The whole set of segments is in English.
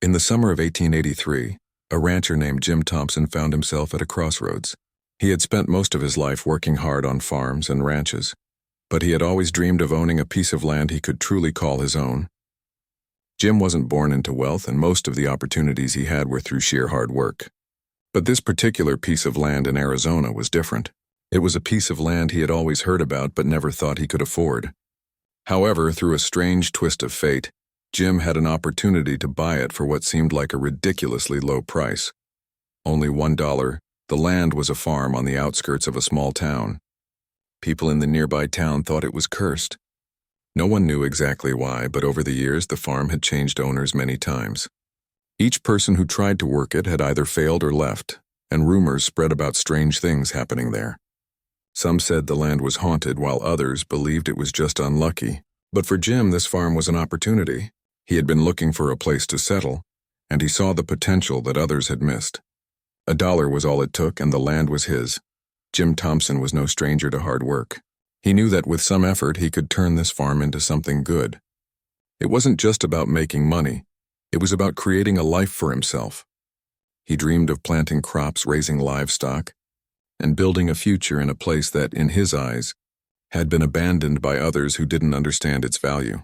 In the summer of 1883, a rancher named Jim Thompson found himself at a crossroads. He had spent most of his life working hard on farms and ranches, but he had always dreamed of owning a piece of land he could truly call his own. Jim wasn't born into wealth, and most of the opportunities he had were through sheer hard work. But this particular piece of land in Arizona was different. It was a piece of land he had always heard about but never thought he could afford. However, through a strange twist of fate, Jim had an opportunity to buy it for what seemed like a ridiculously low price. Only $1. The land was a farm on the outskirts of a small town. People in the nearby town thought it was cursed. No one knew exactly why, but over the years the farm had changed owners many times. Each person who tried to work it had either failed or left, and rumors spread about strange things happening there. Some said the land was haunted, while others believed it was just unlucky. But for Jim, this farm was an opportunity. He had been looking for a place to settle, and he saw the potential that others had missed. $1 was all it took, and the land was his. Jim Thompson was no stranger to hard work. He knew that with some effort he could turn this farm into something good. It wasn't just about making money. It was about creating a life for himself. He dreamed of planting crops, raising livestock, and building a future in a place that, in his eyes, had been abandoned by others who didn't understand its value.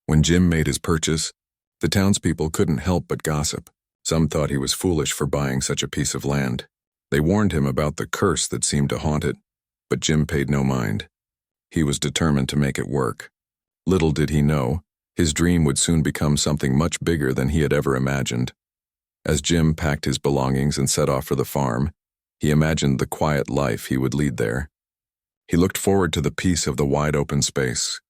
When Jim made his purchase, the townspeople couldn't help but gossip. Some thought he was foolish for buying such a piece of land. They warned him about the curse that seemed to haunt it, but Jim paid no mind. He was determined to make it work. Little did he know, his dream would soon become something much bigger than he had ever imagined. As Jim packed his belongings and set off for the farm, he imagined the quiet life he would lead there. He looked forward to the peace of the wide open space,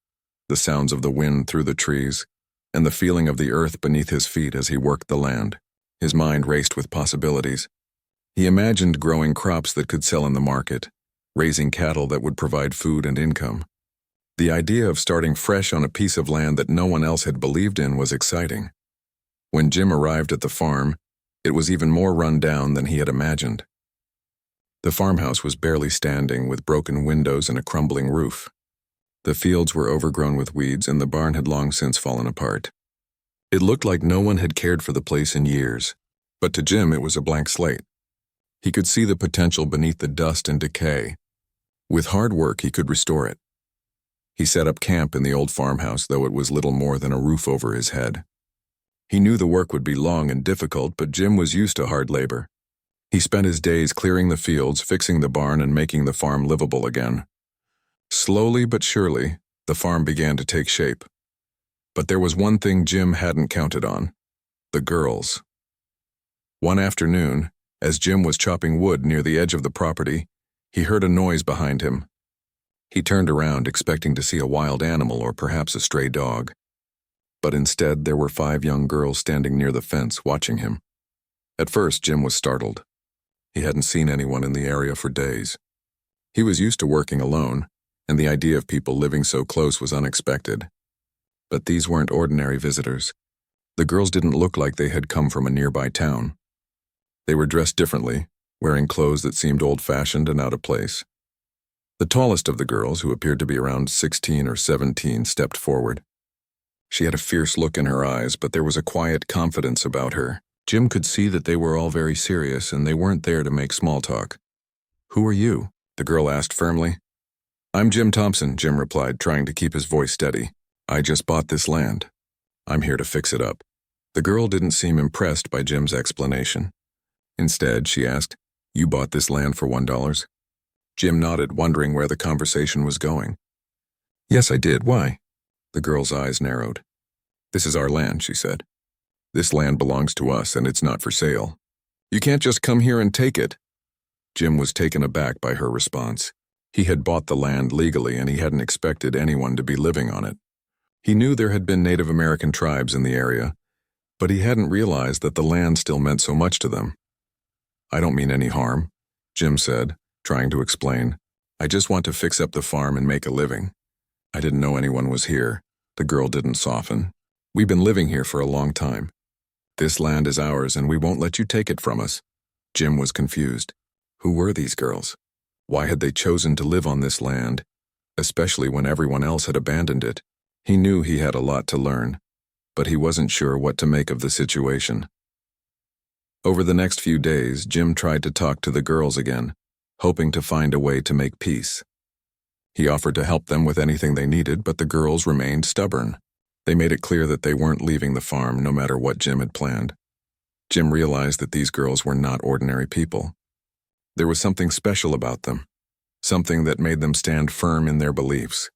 the sounds of the wind through the trees, and the feeling of the earth beneath his feet as he worked the land. His mind raced with possibilities. He imagined growing crops that could sell in the market, raising cattle that would provide food and income. The idea of starting fresh on a piece of land that no one else had believed in was exciting. When Jim arrived at the farm, it was even more run down than he had imagined. The farmhouse was barely standing, with broken windows and a crumbling roof. The fields were overgrown with weeds, and the barn had long since fallen apart. It looked like no one had cared for the place in years, but to Jim it was a blank slate. He could see the potential beneath the dust and decay. With hard work he could restore it. He set up camp in the old farmhouse, though it was little more than a roof over his head. He knew the work would be long and difficult, but Jim was used to hard labor. He spent his days clearing the fields, fixing the barn, and making the farm livable again. Slowly but surely, the farm began to take shape. But there was one thing Jim hadn't counted on: the girls. One afternoon, as Jim was chopping wood near the edge of the property, he heard a noise behind him. He turned around, expecting to see a wild animal or perhaps a stray dog. But instead, there were 5 young girls standing near the fence, watching him. At first, Jim was startled. He hadn't seen anyone in the area for days. He was used to working alone, and the idea of people living so close was unexpected. But these weren't ordinary visitors. The girls didn't look like they had come from a nearby town. They were dressed differently, wearing clothes that seemed old-fashioned and out of place. The tallest of the girls, who appeared to be around 16 or 17, stepped forward. She had a fierce look in her eyes, but there was a quiet confidence about her. Jim could see that they were all very serious, and they weren't there to make small talk. "Who are you?" the girl asked firmly. "I'm Jim Thompson," Jim replied, trying to keep his voice steady. "I just bought this land. I'm here to fix it up." The girl didn't seem impressed by Jim's explanation. Instead, she asked, "You bought this land for $1? Jim nodded, wondering where the conversation was going. "Yes, I did. Why?" The girl's eyes narrowed. "This is our land," she said. "This land belongs to us, and it's not for sale. You can't just come here and take it." Jim was taken aback by her response. He had bought the land legally, and he hadn't expected anyone to be living on it. He knew there had been Native American tribes in the area, but he hadn't realized that the land still meant so much to them. "I don't mean any harm," Jim said, trying to explain. "I just want to fix up the farm and make a living." "I didn't know anyone was here." The girl didn't soften. "We've been living here for a long time. This land is ours, and we won't let you take it from us." Jim was confused. Who were these girls? Why had they chosen to live on this land, especially when everyone else had abandoned it? He knew he had a lot to learn. but he wasn't sure what to make of the situation. Over the next few days, Jim tried to talk to the girls again, hoping to find a way to make peace. He offered to help them with anything they needed, but the girls remained stubborn. They made it clear that they weren't leaving the farm no matter what Jim had planned. Jim realized that these girls were not ordinary people. There was something special about them, something that made them stand firm in their beliefs.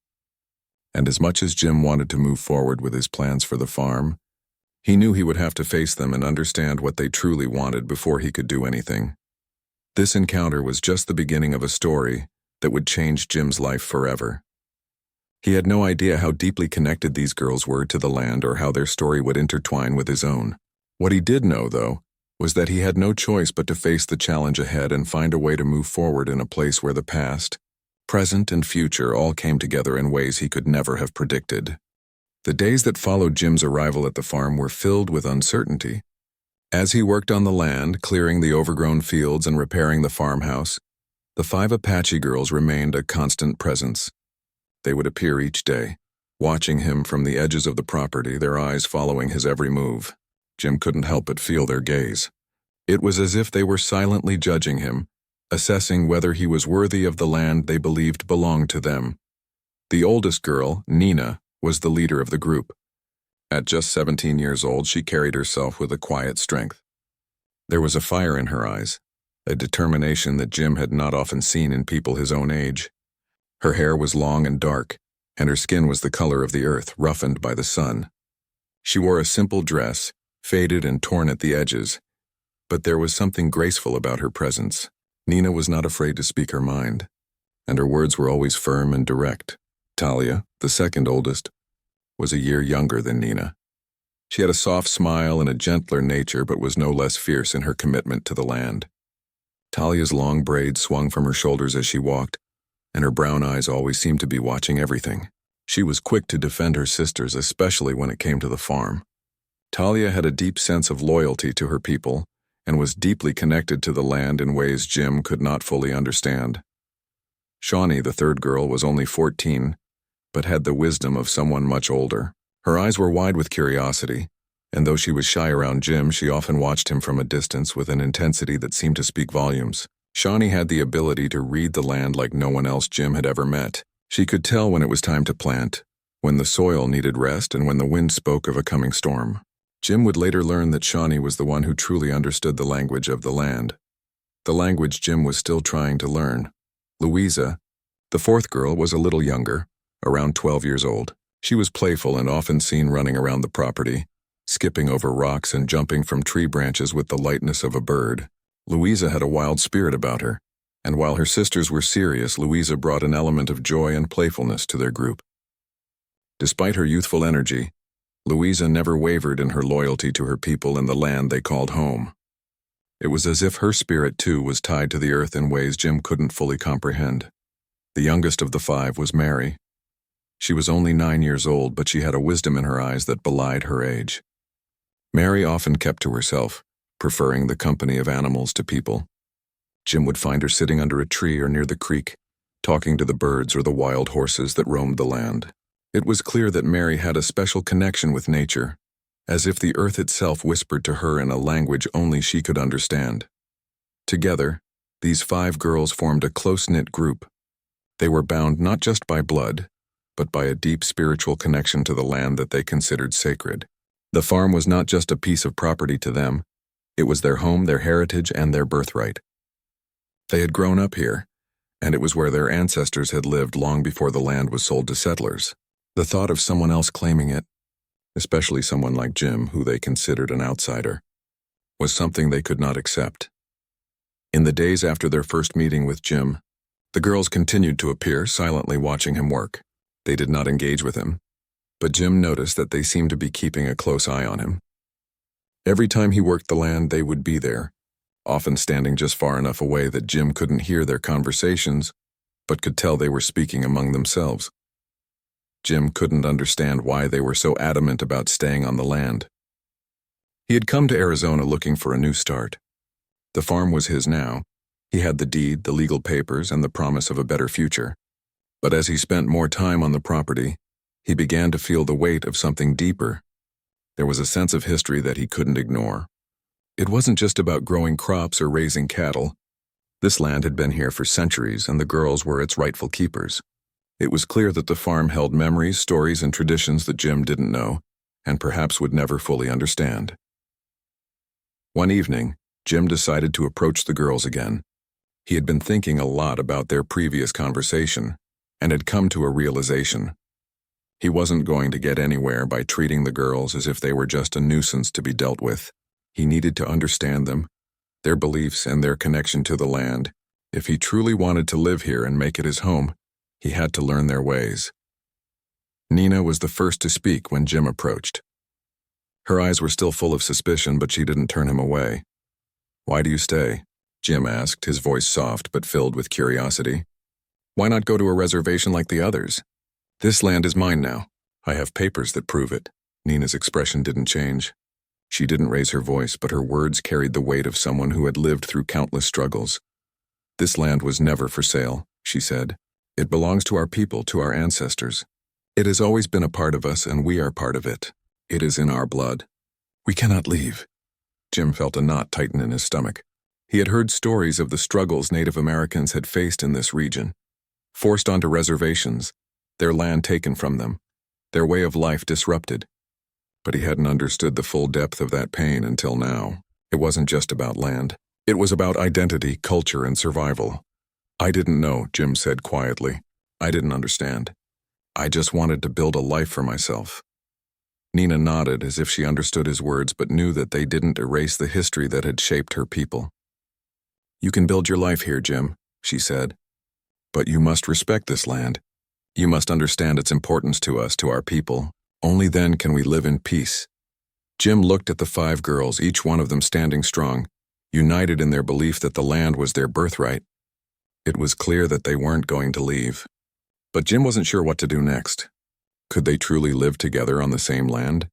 And as much as Jim wanted to move forward with his plans for the farm, he knew he would have to face them and understand what they truly wanted before he could do anything. This encounter was just the beginning of a story that would change Jim's life forever. He had no idea how deeply connected these girls were to the land or how their story would intertwine with his own. What he did know, though, was that he had no choice but to face the challenge ahead and find a way to move forward in a place where the past, present, and future all came together in ways he could never have predicted. The days that followed Jim's arrival at the farm were filled with uncertainty. As he worked on the land, clearing the overgrown fields and repairing the farmhouse, the 5 Apache girls remained a constant presence. They would appear each day, watching him from the edges of the property, their eyes following his every move. Jim couldn't help but feel their gaze. It was as if they were silently judging him, assessing whether he was worthy of the land they believed belonged to them. The oldest girl, Nina, was the leader of the group. At just 17 years old, she carried herself with a quiet strength. There was a fire in her eyes, a determination that Jim had not often seen in people his own age. Her hair was long and dark, and her skin was the color of the earth, roughened by the sun. She wore a simple dress, faded and torn at the edges, but there was something graceful about her presence. Nina was not afraid to speak her mind, and her words were always firm and direct. Talia, the second oldest, was a year younger than Nina. She had a soft smile and a gentler nature, but was no less fierce in her commitment to the land. Talia's long braids swung from her shoulders as she walked, and her brown eyes always seemed to be watching everything. She was quick to defend her sisters, especially when it came to the farm. Talia had a deep sense of loyalty to her people and was deeply connected to the land in ways Jim could not fully understand. Shawnee, the third girl, was only 14, but had the wisdom of someone much older. Her eyes were wide with curiosity, and though she was shy around Jim, she often watched him from a distance with an intensity that seemed to speak volumes. Shawnee had the ability to read the land like no one else Jim had ever met. She could tell when it was time to plant, when the soil needed rest, and when the wind spoke of a coming storm. Jim would later learn that Shawnee was the one who truly understood the language of the land, the language Jim was still trying to learn. Louisa, the fourth girl, was a little younger, around 12 years old. She was playful and often seen running around the property, skipping over rocks and jumping from tree branches with the lightness of a bird. Louisa had a wild spirit about her, and while her sisters were serious, Louisa brought an element of joy and playfulness to their group. Despite her youthful energy, Louisa never wavered in her loyalty to her people and the land they called home. It was as if her spirit, too, was tied to the earth in ways Jim couldn't fully comprehend. The youngest of the 5 was Mary. She was only 9 years old, but she had a wisdom in her eyes that belied her age. Mary often kept to herself, preferring the company of animals to people. Jim would find her sitting under a tree or near the creek, talking to the birds or the wild horses that roamed the land. It was clear that Mary had a special connection with nature, as if the earth itself whispered to her in a language only she could understand. Together, these 5 girls formed a close-knit group. They were bound not just by blood, but by a deep spiritual connection to the land that they considered sacred. The farm was not just a piece of property to them, it was their home, their heritage, and their birthright. They had grown up here, and it was where their ancestors had lived long before the land was sold to settlers. The thought of someone else claiming it, especially someone like Jim, who they considered an outsider, was something they could not accept. In the days after their first meeting with Jim, the girls continued to appear, silently watching him work. They did not engage with him, but Jim noticed that they seemed to be keeping a close eye on him. Every time he worked the land, they would be there, often standing just far enough away that Jim couldn't hear their conversations, but could tell they were speaking among themselves. Jim couldn't understand why they were so adamant about staying on the land. He had come to Arizona looking for a new start. The farm was his now. He had the deed, the legal papers, and the promise of a better future. But as he spent more time on the property, he began to feel the weight of something deeper. There was a sense of history that he couldn't ignore. It wasn't just about growing crops or raising cattle. This land had been here for centuries, and the girls were its rightful keepers. It was clear that the farm held memories, stories, and traditions that Jim didn't know, and perhaps would never fully understand. One evening, Jim decided to approach the girls again. He had been thinking a lot about their previous conversation, and had come to a realization. He wasn't going to get anywhere by treating the girls as if they were just a nuisance to be dealt with. He needed to understand them, their beliefs, and their connection to the land. If he truly wanted to live here and make it his home, he had to learn their ways. Nina was the first to speak when Jim approached. Her eyes were still full of suspicion, but she didn't turn him away. "Why do you stay?" Jim asked, his voice soft but filled with curiosity. "Why not go to a reservation like the others? This land is mine now. I have papers that prove it." Nina's expression didn't change. She didn't raise her voice, but her words carried the weight of someone who had lived through countless struggles. "This land was never for sale," she said. "It belongs to our people, to our ancestors. It has always been a part of us, and we are part of it. It is in our blood. We cannot leave." Jim felt a knot tighten in his stomach. He had heard stories of the struggles Native Americans had faced in this region. Forced onto reservations, their land taken from them, their way of life disrupted. But he hadn't understood the full depth of that pain until now. It wasn't just about land. It was about identity, culture, and survival. "I didn't know," Jim said quietly. "I didn't understand. I just wanted to build a life for myself." Nina nodded as if she understood his words but knew that they didn't erase the history that had shaped her people. "You can build your life here, Jim," she said. "But you must respect this land. You must understand its importance to us, to our people. Only then can we live in peace." Jim looked at the 5 girls, each one of them standing strong, united in their belief that the land was their birthright. It was clear that they weren't going to leave. But Jim wasn't sure what to do next. Could they truly live together on the same land?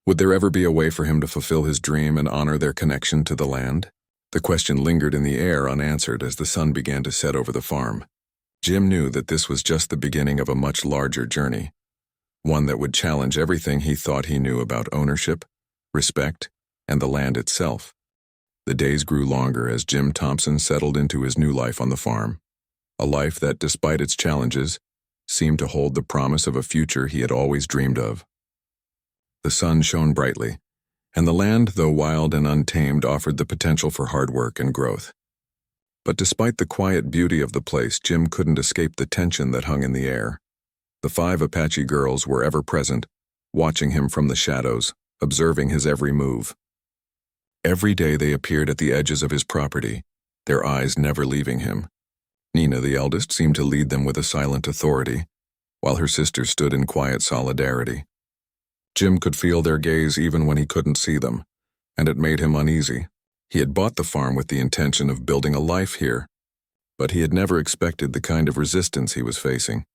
Would there ever be a way for him to fulfill his dream and honor their connection to the land? The question lingered in the air unanswered as the sun began to set over the farm. Jim knew that this was just the beginning of a much larger journey, one that would challenge everything he thought he knew about ownership, respect, and the land itself. The days grew longer as Jim Thompson settled into his new life on the farm, a life that, despite its challenges, seemed to hold the promise of a future he had always dreamed of. The sun shone brightly, and the land, though wild and untamed, offered the potential for hard work and growth. But despite the quiet beauty of the place, Jim couldn't escape the tension that hung in the air. The 5 Apache girls were ever present, watching him from the shadows, observing his every move. Every day they appeared at the edges of his property, their eyes never leaving him. Nina, the eldest, seemed to lead them with a silent authority, while her sisters stood in quiet solidarity. Jim could feel their gaze even when he couldn't see them, and it made him uneasy. He had bought the farm with the intention of building a life here, but he had never expected the kind of resistance he was facing.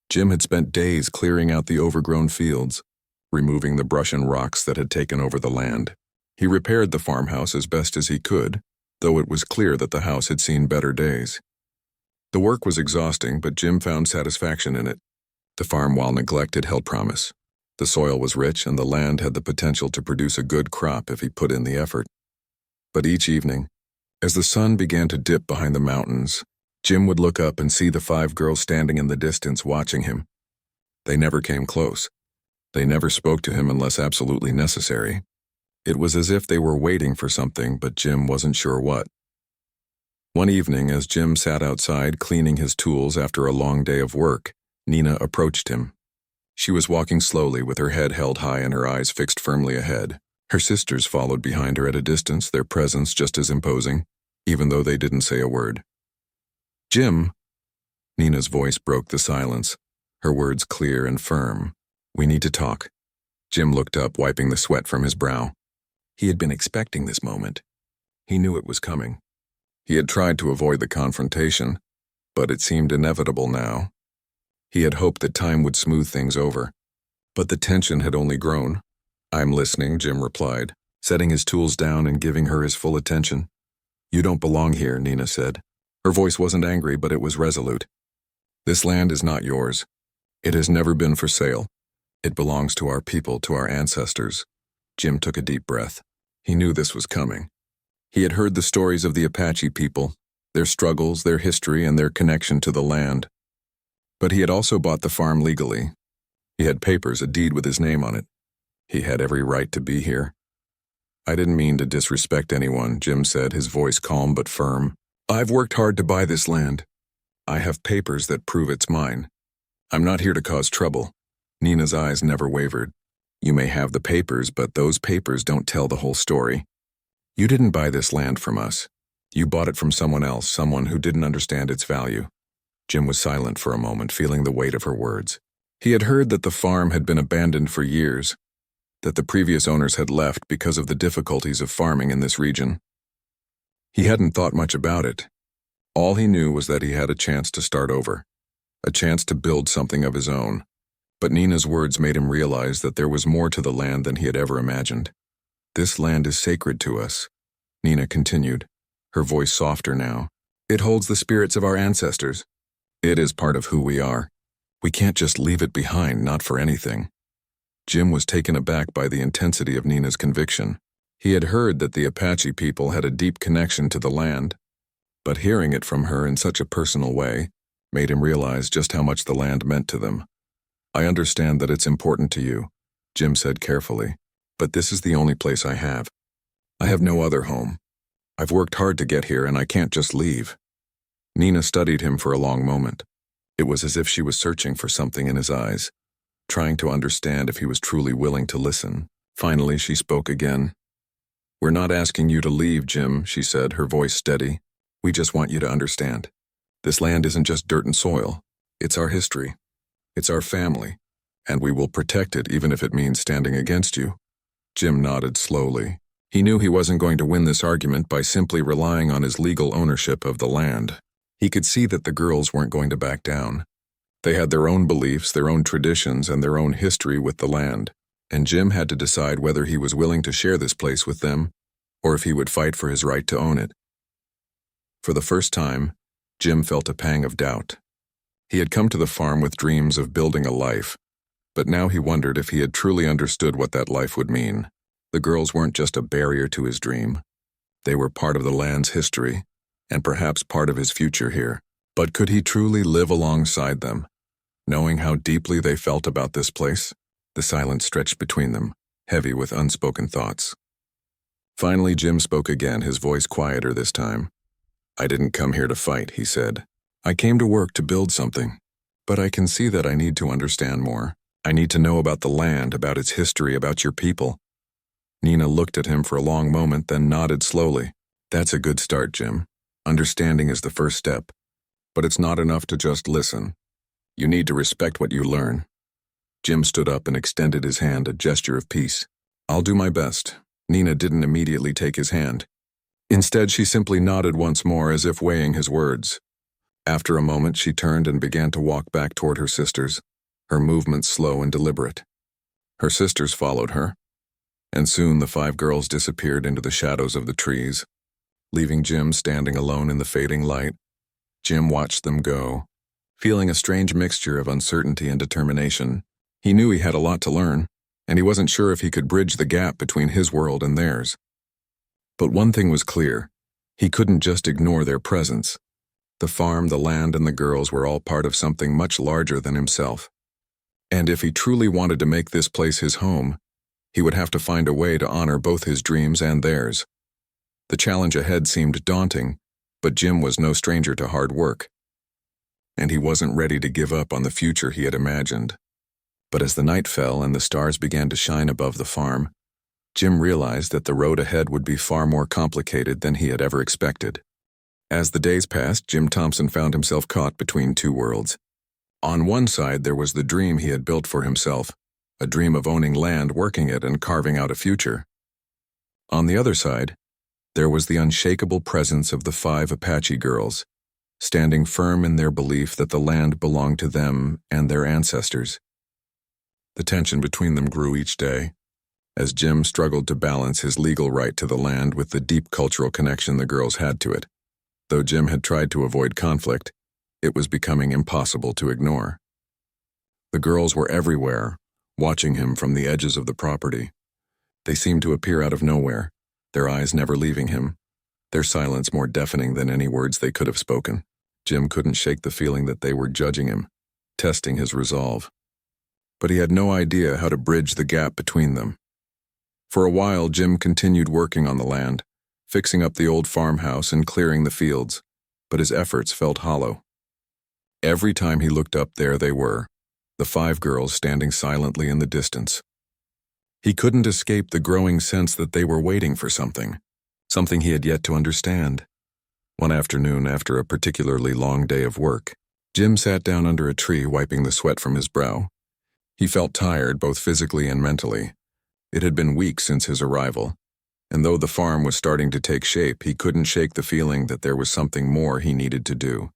Jim had spent days clearing out the overgrown fields, removing the brush and rocks that had taken over the land. He repaired the farmhouse as best as he could, though it was clear that the house had seen better days. The work was exhausting, but Jim found satisfaction in it. The farm, while neglected, held promise. The soil was rich, and the land had the potential to produce a good crop if he put in the effort. But each evening, as the sun began to dip behind the mountains, Jim would look up and see the 5 girls standing in the distance watching him. They never came close. They never spoke to him unless absolutely necessary. It was as if they were waiting for something, but Jim wasn't sure what. One evening, as Jim sat outside cleaning his tools after a long day of work, Nina approached him. She was walking slowly with her head held high and her eyes fixed firmly ahead. Her sisters followed behind her at a distance, their presence just as imposing, even though they didn't say a word. "Jim," Nina's voice broke the silence, her words clear and firm. "We need to talk." Jim looked up, wiping the sweat from his brow. He had been expecting this moment. He knew it was coming. He had tried to avoid the confrontation, but it seemed inevitable now. He had hoped that time would smooth things over, but the tension had only grown. "I'm listening," Jim replied, setting his tools down and giving her his full attention. "You don't belong here," Nina said. Her voice wasn't angry, but it was resolute. "This land is not yours. It has never been for sale. It belongs to our people, to our ancestors. Jim took a deep breath. He knew this was coming. He had heard the stories of the Apache people, their struggles, their history, and their connection to the land. But he had also bought the farm legally. He had papers, a deed with his name on it. He had every right to be here. I didn't mean to disrespect anyone, Jim said, his voice calm but firm. I've worked hard to buy this land. I have papers that prove it's mine. I'm not here to cause trouble. Nina's eyes never wavered. You may have the papers, but those papers don't tell the whole story. You didn't buy this land from us. You bought it from someone else, someone who didn't understand its value. Jim was silent for a moment, feeling the weight of her words. He had heard that the farm had been abandoned for years, that the previous owners had left because of the difficulties of farming in this region. He hadn't thought much about it. All he knew was that he had a chance to start over, a chance to build something of his own. But Nina's words made him realize that there was more to the land than he had ever imagined. This land is sacred to us, Nina continued, her voice softer now. It holds the spirits of our ancestors. It is part of who we are. We can't just leave it behind, not for anything. Jim was taken aback by the intensity of Nina's conviction. He had heard that the Apache people had a deep connection to the land, but hearing it from her in such a personal way made him realize just how much the land meant to them. I understand that it's important to you, Jim said carefully, but this is the only place I have. I have no other home. I've worked hard to get here and I can't just leave. Nina studied him for a long moment. It was as if she was searching for something in his eyes, trying to understand if he was truly willing to listen. Finally, she spoke again. We're not asking you to leave, Jim, she said, her voice steady. We just want you to understand. This land isn't just dirt and soil. It's our history. It's our family, and we will protect it even if it means standing against you. Jim nodded slowly. He knew he wasn't going to win this argument by simply relying on his legal ownership of the land. He could see that the girls weren't going to back down. They had their own beliefs, their own traditions, and their own history with the land, and Jim had to decide whether he was willing to share this place with them, or if he would fight for his right to own it. For the first time, Jim felt a pang of doubt. He had come to the farm with dreams of building a life, but now he wondered if he had truly understood what that life would mean. The girls weren't just a barrier to his dream. They were part of the land's history, and perhaps part of his future here. But could he truly live alongside them, knowing how deeply they felt about this place? The silence stretched between them, heavy with unspoken thoughts. Finally, Jim spoke again, his voice quieter this time. I didn't come here to fight, he said. I came to work to build something, but I can see that I need to understand more. I need to know about the land, about its history, about your people. Nina looked at him for a long moment, then nodded slowly. That's a good start, Jim. Understanding is the first step, but it's not enough to just listen. You need to respect what you learn. Jim stood up and extended his hand, a gesture of peace. I'll do my best. Nina didn't immediately take his hand. Instead, she simply nodded once more as if weighing his words. After a moment, she turned and began to walk back toward her sisters, her movements slow and deliberate. Her sisters followed her, and soon the 5 girls disappeared into the shadows of the trees, leaving Jim standing alone in the fading light. Jim watched them go, feeling a strange mixture of uncertainty and determination. He knew he had a lot to learn, and he wasn't sure if he could bridge the gap between his world and theirs. But one thing was clear. He couldn't just ignore their presence. The farm, the land, and the girls were all part of something much larger than himself. And if he truly wanted to make this place his home, he would have to find a way to honor both his dreams and theirs. The challenge ahead seemed daunting, but Jim was no stranger to hard work, and he wasn't ready to give up on the future he had imagined. But as the night fell and the stars began to shine above the farm, Jim realized that the road ahead would be far more complicated than he had ever expected. As the days passed, Jim Thompson found himself caught between 2 worlds. On one side, there was the dream he had built for himself, a dream of owning land, working it, and carving out a future. On the other side, there was the unshakable presence of the 5 Apache girls, standing firm in their belief that the land belonged to them and their ancestors. The tension between them grew each day, as Jim struggled to balance his legal right to the land with the deep cultural connection the girls had to it. Though Jim had tried to avoid conflict, it was becoming impossible to ignore. The girls were everywhere, watching him from the edges of the property. They seemed to appear out of nowhere, their eyes never leaving him, their silence more deafening than any words they could have spoken. Jim couldn't shake the feeling that they were judging him, testing his resolve. But he had no idea how to bridge the gap between them. For a while, Jim continued working on the land, fixing up the old farmhouse and clearing the fields, but his efforts felt hollow. Every time he looked up, there they were, the 5 girls standing silently in the distance. He couldn't escape the growing sense that they were waiting for something he had yet to understand. One afternoon, after a particularly long day of work, Jim sat down under a tree, wiping the sweat from his brow. He felt tired, both physically and mentally. It had been weeks since his arrival, and though the farm was starting to take shape, he couldn't shake the feeling that there was something more he needed to do.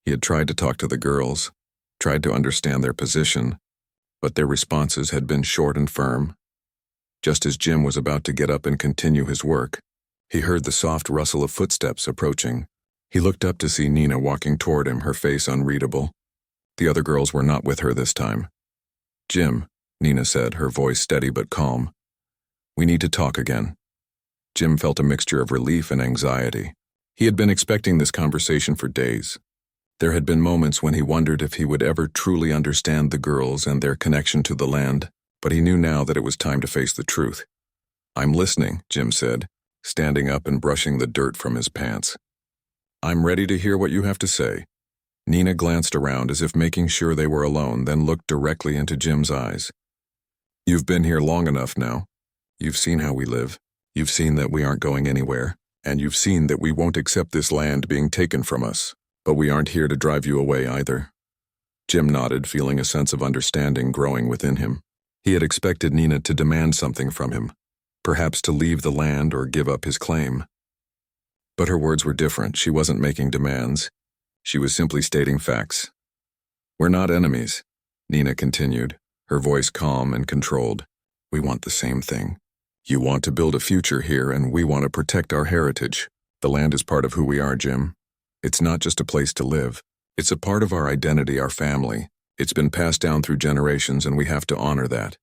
He had tried to talk to the girls, tried to understand their position, but their responses had been short and firm. Just as Jim was about to get up and continue his work, he heard the soft rustle of footsteps approaching. He looked up to see Nina walking toward him, her face unreadable. The other girls were not with her this time. "Jim," Nina said, her voice steady but calm. "We need to talk again." Jim felt a mixture of relief and anxiety. He had been expecting this conversation for days. There had been moments when he wondered if he would ever truly understand the girls and their connection to the land, but he knew now that it was time to face the truth. "I'm listening," Jim said, standing up and brushing the dirt from his pants. "I'm ready to hear what you have to say." Nina glanced around as if making sure they were alone, then looked directly into Jim's eyes. "You've been here long enough now. You've seen how we live. You've seen that we aren't going anywhere, and you've seen that we won't accept this land being taken from us, but we aren't here to drive you away either." Jim nodded, feeling a sense of understanding growing within him. He had expected Nina to demand something from him, perhaps to leave the land or give up his claim. But her words were different. She wasn't making demands. She was simply stating facts. "We're not enemies," Nina continued, her voice calm and controlled. "We want the same thing. You want to build a future here, and we want to protect our heritage. The land is part of who we are, Jim. It's not just a place to live. It's a part of our identity, our family. It's been passed down through generations, and we have to honor that."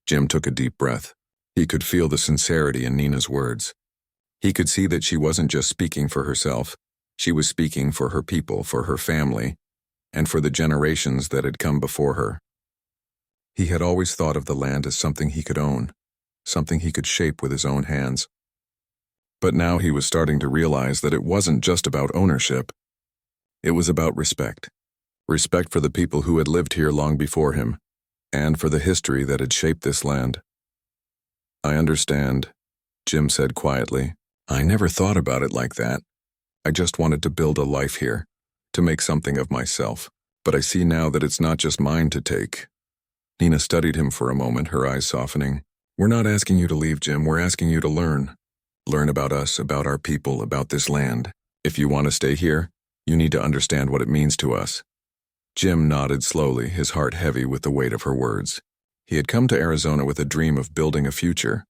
Jim took a deep breath. He could feel the sincerity in Nina's words. He could see that she wasn't just speaking for herself. She was speaking for her people, for her family, and for the generations that had come before her. He had always thought of the land as something he could own, something he could shape with his own hands. But now he was starting to realize that it wasn't just about ownership. It was about respect. Respect for the people who had lived here long before him, and for the history that had shaped this land. "I understand," Jim said quietly. "I never thought about it like that. I just wanted to build a life here, to make something of myself. But I see now that it's not just mine to take." Nina studied him for a moment, her eyes softening. "We're not asking you to leave, Jim. We're asking you to learn. Learn about us, about our people, about this land. If you want to stay here, you need to understand what it means to us." Jim nodded slowly, his heart heavy with the weight of her words. He had come to Arizona with a dream of building a future,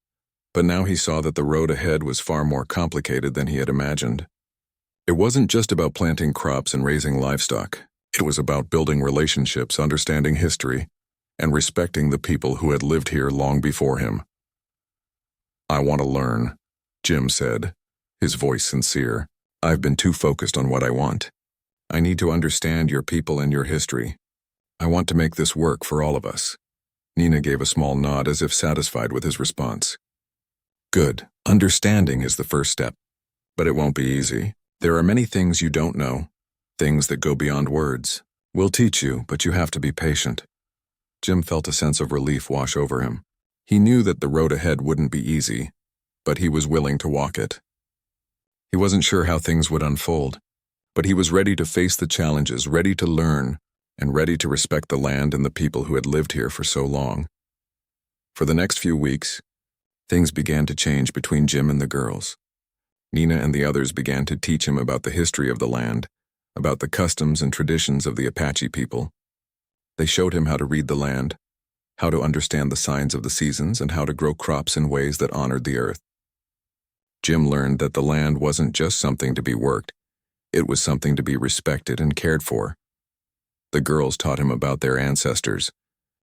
but now he saw that the road ahead was far more complicated than he had imagined. It wasn't just about planting crops and raising livestock. It was about building relationships, understanding history, and respecting the people who had lived here long before him. "I want to learn," Jim said, his voice sincere. "I've been too focused on what I want. I need to understand your people and your history. I want to make this work for all of us." Nina gave a small nod as if satisfied with his response. "Good. Understanding is the first step. But it won't be easy. There are many things you don't know, things that go beyond words. We'll teach you, but you have to be patient." Jim felt a sense of relief wash over him. He knew that the road ahead wouldn't be easy, but he was willing to walk it. He wasn't sure how things would unfold, but he was ready to face the challenges, ready to learn, and ready to respect the land and the people who had lived here for so long. For the next few weeks, things began to change between Jim and the girls. Nina and the others began to teach him about the history of the land, about the customs and traditions of the Apache people. They showed him how to read the land, how to understand the signs of the seasons, and how to grow crops in ways that honored the earth. Jim learned that the land wasn't just something to be worked, it was something to be respected and cared for. The girls taught him about their ancestors,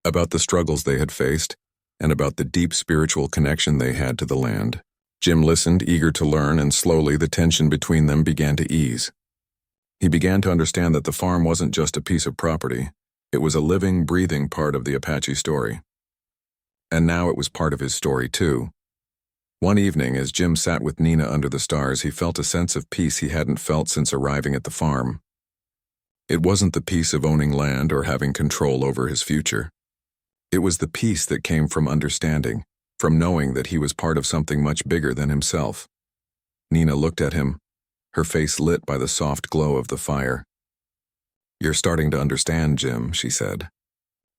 about the struggles they had faced, and about the deep spiritual connection they had to the land. Jim listened, eager to learn, and slowly the tension between them began to ease. He began to understand that the farm wasn't just a piece of property. It was a living, breathing part of the Apache story. And now it was part of his story, too. One evening, as Jim sat with Nina under the stars, he felt a sense of peace he hadn't felt since arriving at the farm. It wasn't the peace of owning land or having control over his future. It was the peace that came from understanding, from knowing that he was part of something much bigger than himself. Nina looked at him, her face lit by the soft glow of the fire. "You're starting to understand, Jim," she said.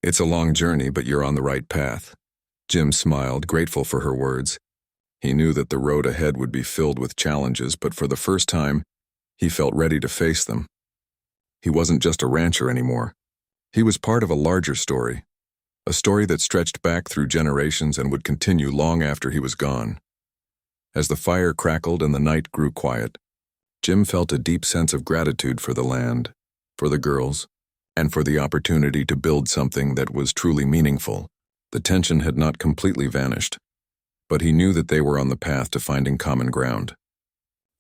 "It's a long journey, but you're on the right path." Jim smiled, grateful for her words. He knew that the road ahead would be filled with challenges, but for the first time, he felt ready to face them. He wasn't just a rancher anymore. He was part of a larger story, a story that stretched back through generations and would continue long after he was gone. As the fire crackled and the night grew quiet, Jim felt a deep sense of gratitude for the land, for the girls, and for the opportunity to build something that was truly meaningful. The tension had not completely vanished, but he knew that they were on the path to finding common ground.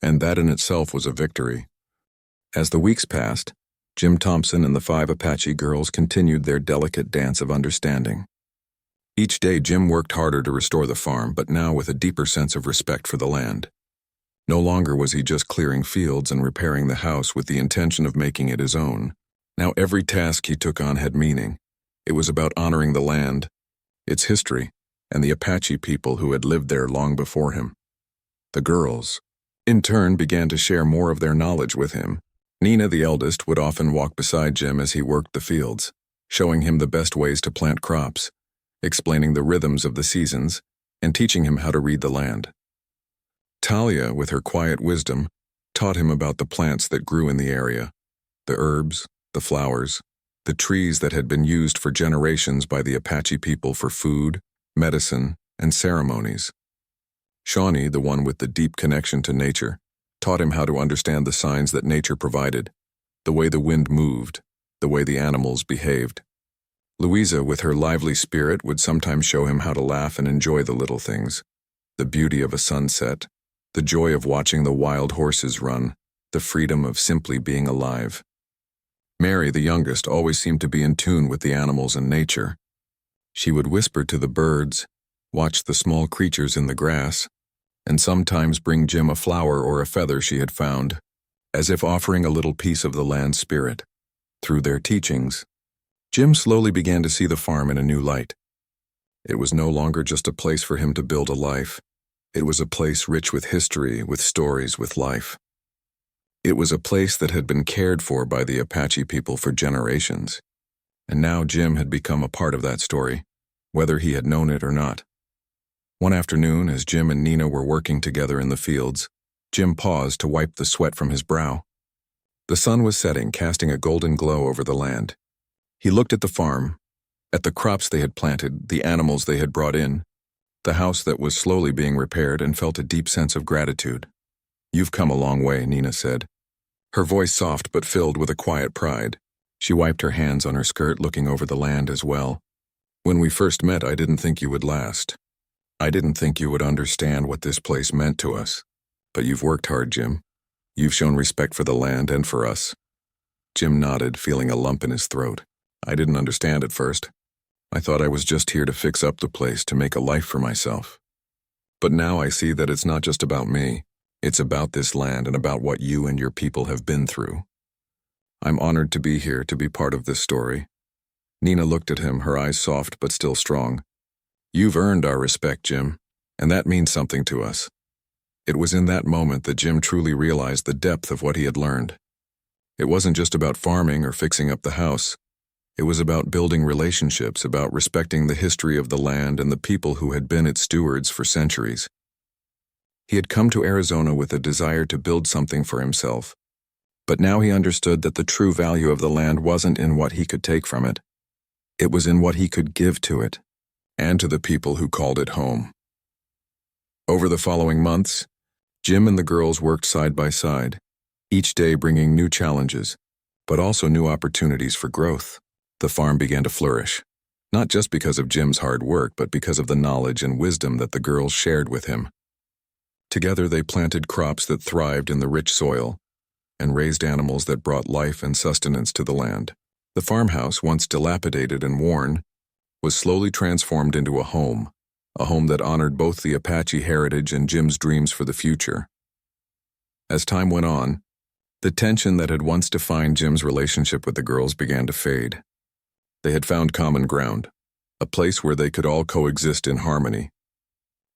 And that in itself was a victory. As the weeks passed, Jim Thompson and the 5 Apache girls continued their delicate dance of understanding. Each day Jim worked harder to restore the farm, but now with a deeper sense of respect for the land. No longer was he just clearing fields and repairing the house with the intention of making it his own. Now every task he took on had meaning. It was about honoring the land, its history, and the Apache people who had lived there long before him. The girls, in turn, began to share more of their knowledge with him. Nina, the eldest, would often walk beside Jim as he worked the fields, showing him the best ways to plant crops, explaining the rhythms of the seasons, and teaching him how to read the land. Talia, with her quiet wisdom, taught him about the plants that grew in the area, the herbs, the flowers, the trees that had been used for generations by the Apache people for food, medicine, and ceremonies. Shawnee, the one with the deep connection to nature, taught him how to understand the signs that nature provided, the way the wind moved, the way the animals behaved. Louisa, with her lively spirit, would sometimes show him how to laugh and enjoy the little things, the beauty of a sunset, the joy of watching the wild horses run, the freedom of simply being alive. Mary, the youngest, always seemed to be in tune with the animals and nature. She would whisper to the birds, watch the small creatures in the grass, and sometimes bring Jim a flower or a feather she had found, as if offering a little piece of the land's spirit. Through their teachings, Jim slowly began to see the farm in a new light. It was no longer just a place for him to build a life. It was a place rich with history, with stories, with life. It was a place that had been cared for by the Apache people for generations. And now Jim had become a part of that story, whether he had known it or not. One afternoon, as Jim and Nina were working together in the fields, Jim paused to wipe the sweat from his brow. The sun was setting, casting a golden glow over the land. He looked at the farm, at the crops they had planted, the animals they had brought in, the house that was slowly being repaired, and felt a deep sense of gratitude. "You've come a long way," Nina said, her voice soft but filled with a quiet pride. She wiped her hands on her skirt, looking over the land as well. "When we first met, I didn't think you would last. I didn't think you would understand what this place meant to us. But you've worked hard, Jim. You've shown respect for the land and for us." Jim nodded, feeling a lump in his throat. "I didn't understand at first. I thought I was just here to fix up the place, to make a life for myself. But now I see that it's not just about me. It's about this land and about what you and your people have been through. I'm honored to be here, to be part of this story." Nina looked at him, her eyes soft but still strong. "You've earned our respect, Jim, and that means something to us." It was in that moment that Jim truly realized the depth of what he had learned. It wasn't just about farming or fixing up the house. It was about building relationships, about respecting the history of the land and the people who had been its stewards for centuries. He had come to Arizona with a desire to build something for himself, but now he understood that the true value of the land wasn't in what he could take from it. It was in what he could give to it, and to the people who called it home. Over the following months, Jim and the girls worked side by side, each day bringing new challenges, but also new opportunities for growth. The farm began to flourish. not just because of Jim's hard work, but because of the knowledge and wisdom that the girls shared with him. Together they planted crops that thrived in the rich soil and raised animals that brought life and sustenance to the land. The farmhouse, once dilapidated and worn, was slowly transformed into a home that honored both the Apache heritage and Jim's dreams for the future. As time went on, the tension that had once defined Jim's relationship with the girls began to fade. They had found common ground, a place where they could all coexist in harmony.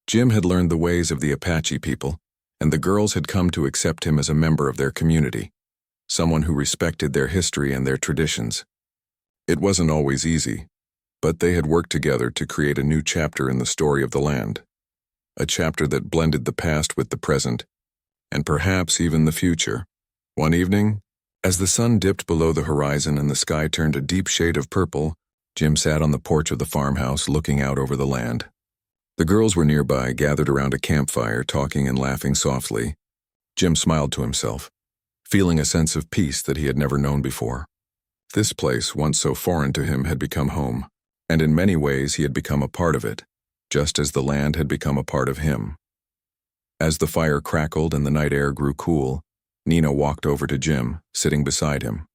Jim had learned the ways of the Apache people, and the girls had come to accept him as a member of their community, someone who respected their history and their traditions. It wasn't always easy, but they had worked together to create a new chapter in the story of the land, a chapter that blended the past with the present, and perhaps even the future. One evening, as the sun dipped below the horizon and the sky turned a deep shade of purple, Jim sat on the porch of the farmhouse looking out over the land. The girls were nearby, gathered around a campfire, talking and laughing softly. Jim smiled to himself, feeling a sense of peace that he had never known before. This place, once so foreign to him, had become home, and in many ways he had become a part of it, just as the land had become a part of him. As the fire crackled and the night air grew cool, Nina walked over to Jim, sitting beside him.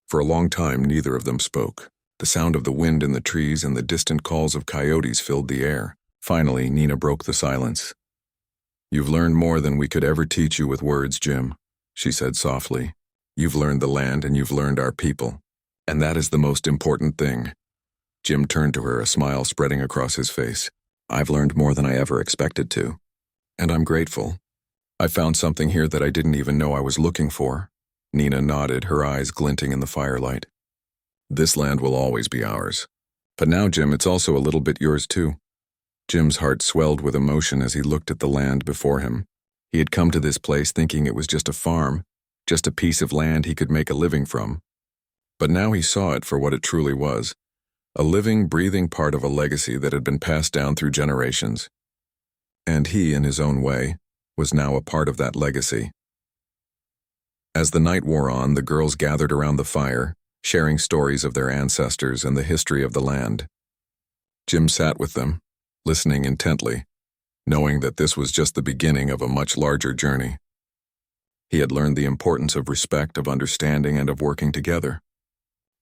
For a long time, neither of them spoke. The sound of the wind in the trees and the distant calls of coyotes filled the air. Finally, Nina broke the silence. "You've learned more than we could ever teach you with words, Jim," she said softly. "You've learned the land and you've learned our people. And that is the most important thing." Jim turned to her, a smile spreading across his face. "I've learned more than I ever expected to. And I'm grateful. I found something here that I didn't even know I was looking for." Nina nodded, her eyes glinting in the firelight. "This land will always be ours. But now, Jim, it's also a little bit yours too." Jim's heart swelled with emotion as he looked at the land before him. He had come to this place thinking it was just a farm, just a piece of land he could make a living from. But now he saw it for what it truly was, a living, breathing part of a legacy that had been passed down through generations. And he, in his own way, was now a part of that legacy. As the night wore on, the girls gathered around the fire, sharing stories of their ancestors and the history of the land. Jim sat with them, listening intently, knowing that this was just the beginning of a much larger journey. He had learned the importance of respect, of understanding, and of working together.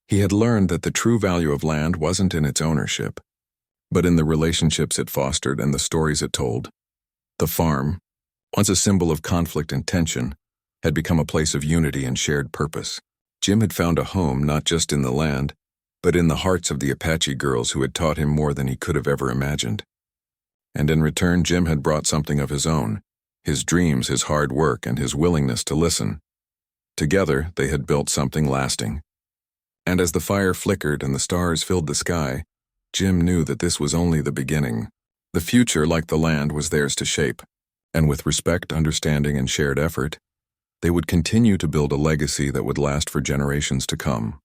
He had learned that the true value of land wasn't in its ownership, but in the relationships it fostered and the stories it told. The farm, once a symbol of conflict and tension, had become a place of unity and shared purpose. Jim had found a home not just in the land, but in the hearts of the Apache girls who had taught him more than he could have ever imagined. And in return, Jim had brought something of his own, his dreams, his hard work, and his willingness to listen. Together, they had built something lasting. And as the fire flickered and the stars filled the sky, Jim knew that this was only the beginning. The future, like the land, was theirs to shape, and with respect, understanding, and shared effort, they would continue to build a legacy that would last for generations to come.